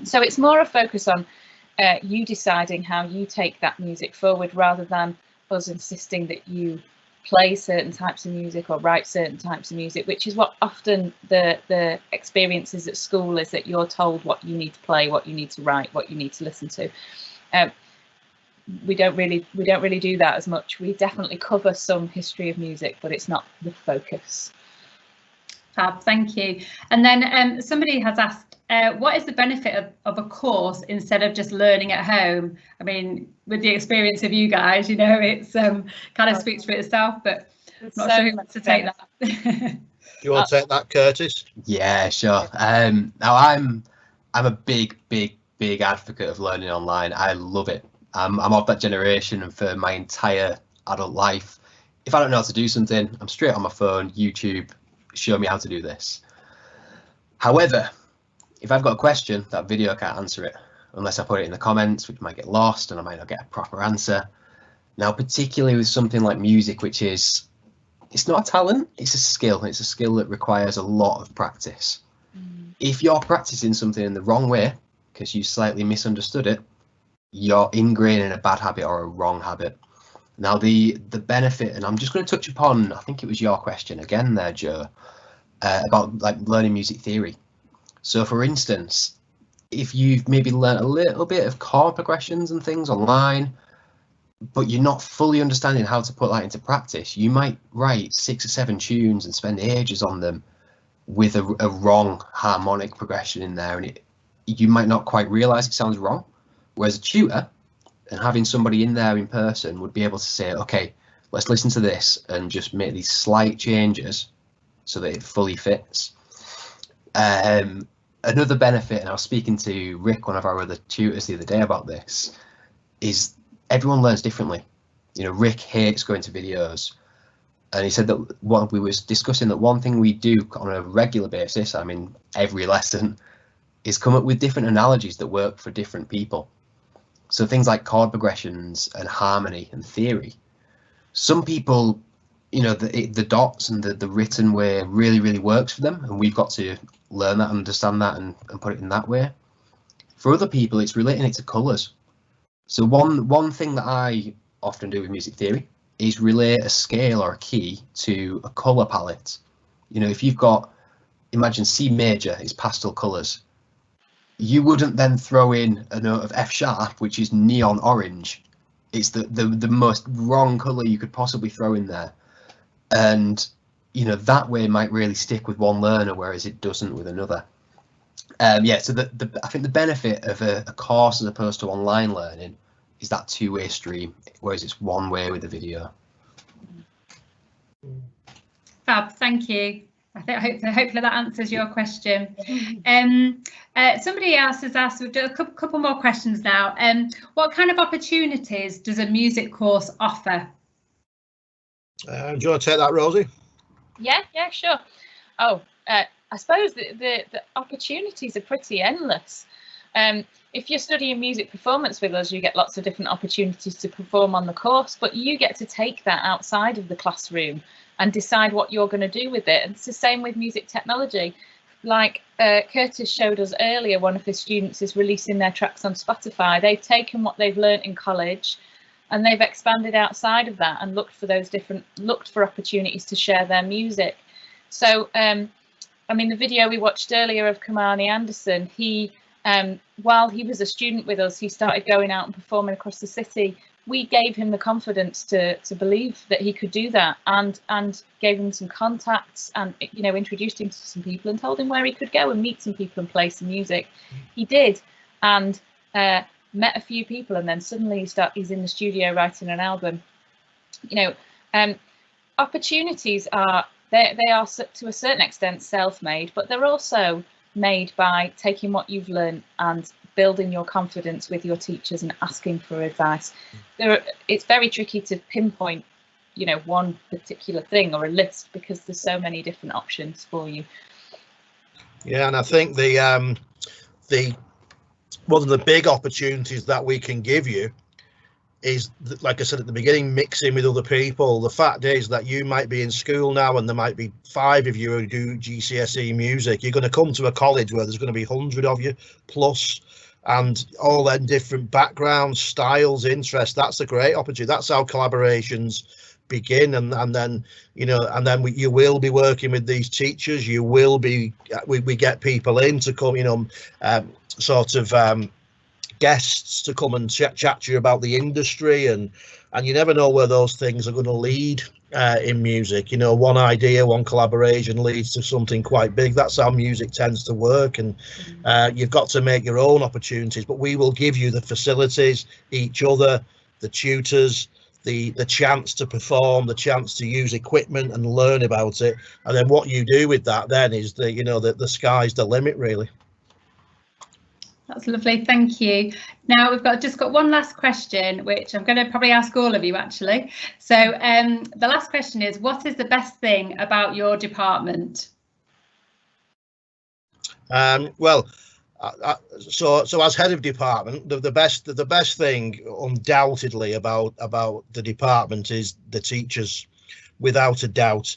So it's more a focus on you deciding how you take that music forward, rather than us insisting that you play certain types of music or write certain types of music, which is what often the experiences at school is, that you're told what you need to play, what you need to write, what you need to listen to. We don't really do that as much. We definitely cover some history of music, but it's not the focus. Fab, thank you. And then somebody has asked, what is the benefit of a course instead of just learning at home? I mean, with the experience of you guys, you know, it's kind of speaks for itself, but Not sure who wants to take that. Do you want to take that, Curtis? Yeah, sure. Now I'm a big advocate of learning online. I love it. I'm of that generation, and for my entire adult life, if I don't know how to do something, I'm straight on my phone, YouTube, show me how to do this. However, if I've got a question, that video can't answer it unless I put it in the comments, which might get lost and I might not get a proper answer. Now, particularly with something like music, which is, it's not a talent, it's a skill. It's a skill that requires a lot of practice. If you're practicing something in the wrong way because you slightly misunderstood it, you're ingraining a bad habit or a wrong habit. Now, the benefit, and I'm just going to touch upon, I think it was your question again there, Joe, about like learning music theory. So, for instance, if you've maybe learned a little bit of chord progressions and things online, but you're not fully understanding how to put that into practice, you might write 6 or 7 tunes and spend ages on them with a wrong harmonic progression in there, and you might not quite realize it sounds wrong. Whereas a tutor and having somebody in there in person would be able to say, okay, let's listen to this and just make these slight changes so that it fully fits. Another benefit, and I was speaking to Rick, one of our other tutors, the other day about this, is everyone learns differently. You know, Rick hates going to videos, and he said that we was discussing that one thing we do on a regular basis, I mean every lesson, is come up with different analogies that work for different people. So things like chord progressions and harmony and theory. Some people, you know, the dots and the written way really works for them, and we've got to learn that, understand that, and put it in that way. For other people, it's relating it to colours. So one thing that I often do with music theory is relate a scale or a key to a colour palette. You know, if you've got, imagine C major is pastel colours, you wouldn't then throw in a note of F sharp, which is neon orange. It's the most wrong colour you could possibly throw in there. And, you know, that way might really stick with one learner, whereas it doesn't with another. Yeah, so I think the benefit of a course as opposed to online learning is that two-way stream, whereas it's one way with the video. Fab, thank you. Hopefully that answers your question. Somebody else has asked, we've done a couple more questions now. What kind of opportunities does a music course offer? Do you want to take that, Rosie? Yeah, sure. I suppose the opportunities are pretty endless. If you're studying music performance with us, you get lots of different opportunities to perform on the course, but you get to take that outside of the classroom and decide what you're going to do with it. And it's the same with music technology. Like Curtis showed us earlier, one of his students is releasing their tracks on Spotify. They've taken what they've learnt in college and they've expanded outside of that and looked for opportunities to share their music. So, I mean, the video we watched earlier of Kamani Anderson, he, while he was a student with us, he started going out and performing across the city. We gave him the confidence to believe that he could do that, and gave him some contacts, and, you know, introduced him to some people and told him where he could go and meet some people and play some music. He did, and met a few people, and then suddenly he's in the studio writing an album. You know, opportunities are, they are to a certain extent self-made, but they're also made by taking what you've learned and building your confidence with your teachers and asking for advice. It's very tricky to pinpoint, you know, one particular thing or a list, because there's so many different options for you. Yeah, and I think the one of the big opportunities that we can give you is, like I said at the beginning, mixing with other people. The fact is that you might be in school now and there might be 5 of you who do GCSE music. You're going to come to a college where there's going to be 100 of you plus, and all then different backgrounds, styles, interests. That's a great opportunity. That's how collaborations begin, and then, you know, and then you will be working with these teachers. You will be, we get people in to come, you know, sort of guests to come and chat to you about the industry, and you never know where those things are going to lead in music. You know, one idea, one collaboration leads to something quite big. That's how music tends to work, and you've got to make your own opportunities, but we will give you the facilities, each other, the tutors, the chance to perform, the chance to use equipment and learn about it, and then what you do with that then is the sky's the limit, really. That's lovely, thank you. Now we've just got one last question, which I'm going to probably ask all of you actually. So the last question is, what is the best thing about your department? Well, so as head of department, the best thing undoubtedly about the department is the teachers, without a doubt.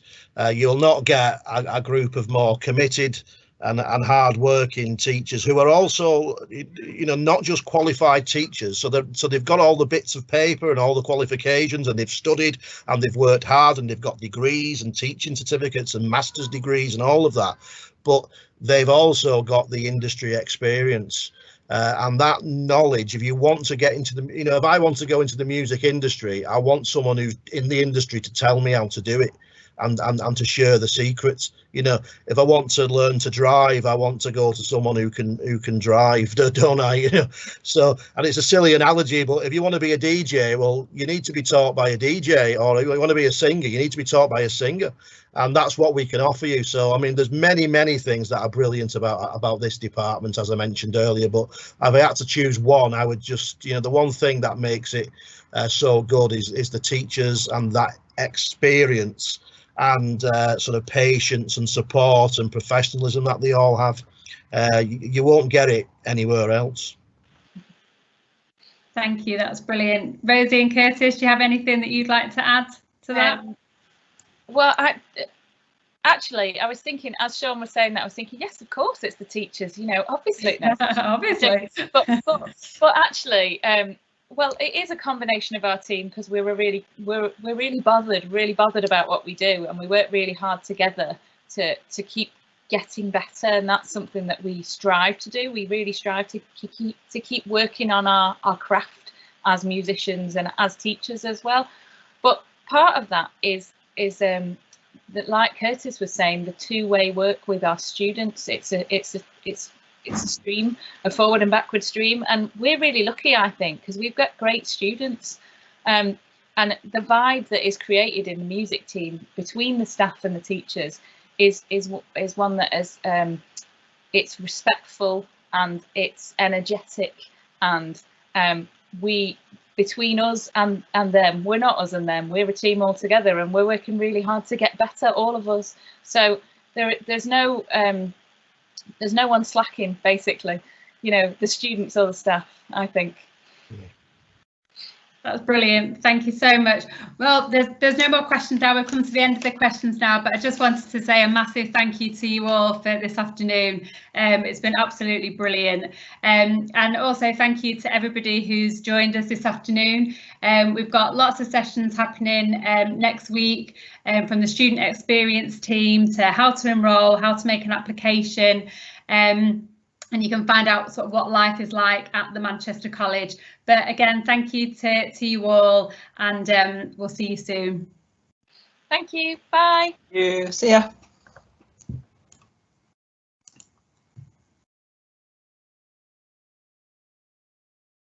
You'll not get a group of more committed and hard-working teachers who are also, not just qualified teachers. So they've got all the bits of paper and all the qualifications, and they've studied and they've worked hard and they've got degrees and teaching certificates and master's degrees and all of that. But they've also got the industry experience and that knowledge. If you want to get into the, if I want to go into the music industry, I want someone who's in the industry to tell me how to do it and to share the secrets. If I want to learn to drive, I want to go to someone who can drive, don't I? So, and it's a silly analogy, but if you want to be a DJ, well, you need to be taught by a DJ, or if you want to be a singer, you need to be taught by a singer, and that's what we can offer you. So, I mean, there's many things that are brilliant about this department, as I mentioned earlier, but if I had to choose one, I would just, the one thing that makes it so good is the teachers and that experience and sort of patience and support and professionalism that they all have. You won't get it anywhere else. Thank you, that's brilliant. Rosie and Curtis, do you have anything that you'd like to add to that? Well, actually, I was thinking, as Sean was saying that, I was thinking, yes, of course, it's the teachers. Obviously, obviously. but actually, well, it is a combination of our team, because we're really bothered about what we do, and we work really hard together to keep getting better, and that's something that we strive to do. We really strive to keep working on our craft as musicians and as teachers as well. But part of that is that, like Curtis was saying, the two-way work with our students. It's a stream, a forward and backward stream, and we're really lucky, I think, because we've got great students, and the vibe that is created in the music team between the staff and the teachers is one that is it's respectful and it's energetic, and we, between us and them, we're not us and them, we're a team all together, and we're working really hard to get better, all of us. So there's no one slacking, basically, the students or the staff, I think. That's brilliant, thank you so much. Well, there's no more questions now. We've come to the end of the questions now, but I just wanted to say a massive thank you to you all for this afternoon. It's been absolutely brilliant, and also thank you to everybody who's joined us this afternoon. We've got lots of sessions happening next week, from the student experience team to how to enrol, how to make an application, and you can find out sort of what life is like at the Manchester College. But again, thank you to you all, and we'll see you soon. Thank you. Bye. Yeah, see ya.